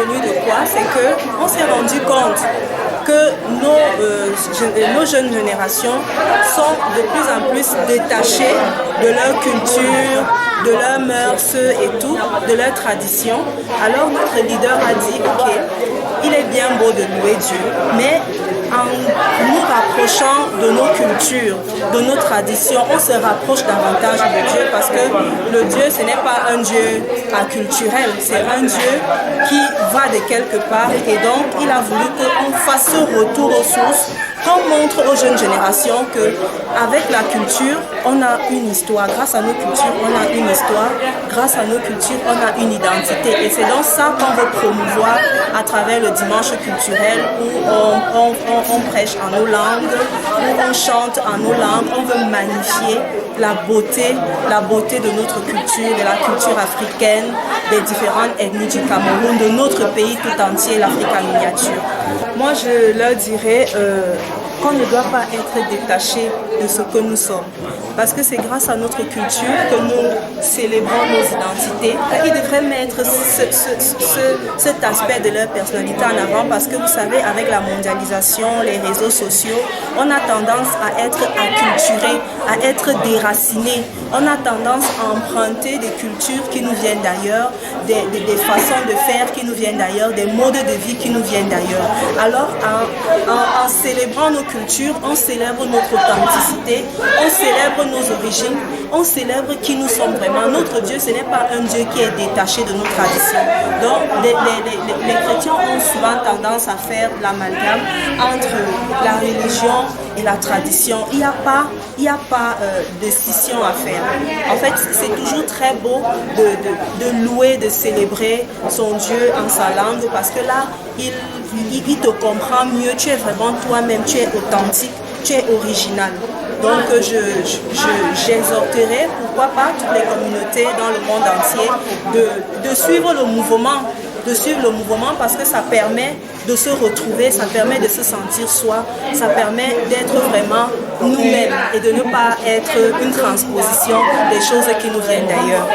venu de quoi? C'est qu'on s'est rendu compte que nos jeunes générations sont de plus en plus détachées de leur culture, de leurs mœurs et tout, de leurs traditions. Alors notre leader a dit, ok, il est bien beau de louer Dieu, mais en nous rapprochant de nos cultures, de nos traditions, on se rapproche davantage de Dieu parce que le Dieu, ce n'est pas un Dieu acculturel, c'est un Dieu qui va de quelque part et donc il a voulu qu'on fasse ce retour aux sources, qu'on montre aux jeunes générations qu'avec la culture, on a une histoire. Grâce à nos cultures, on a une histoire. Grâce à nos cultures, on a une identité. Et c'est donc ça qu'on veut promouvoir à travers le dimanche culturel où on prêche en nos langues, où on chante en nos langues. On veut magnifier la beauté de notre culture, de la culture africaine, des différentes ethnies du Cameroun, de notre pays tout entier, l'Afrique en miniature. Moi, je leur dirais qu'on ne doit pas être détaché de ce que nous sommes. Parce que c'est grâce à notre culture que nous célébrons nos identités. Ils devraient mettre cet aspect de leur personnalité en avant parce que vous savez, avec la mondialisation, les réseaux sociaux, on a tendance à être acculturé, à être déraciné. On a tendance à emprunter des cultures qui nous viennent d'ailleurs, des façons de faire qui nous viennent d'ailleurs, des modes de vie qui nous viennent d'ailleurs. Alors, en célébrant nos cultures, on célèbre notre authenticité, on célèbre nos origines, on célèbre qui nous sommes vraiment. Notre Dieu, ce n'est pas un Dieu qui est détaché de nos traditions. Donc, les chrétiens ont souvent tendance à faire l'amalgame entre la religion et la tradition. Il n'y a pas de scission à faire. En fait, c'est toujours très beau de louer, de célébrer son Dieu en sa langue parce que là, il te comprend mieux, tu es vraiment toi-même, tu es authentique, tu es original. Donc j'exhorterai, pourquoi pas, toutes les communautés dans le monde entier de suivre le mouvement, parce que ça permet de se retrouver, ça permet de se sentir soi, ça permet d'être vraiment nous-mêmes et de ne pas être une transposition des choses qui nous viennent d'ailleurs.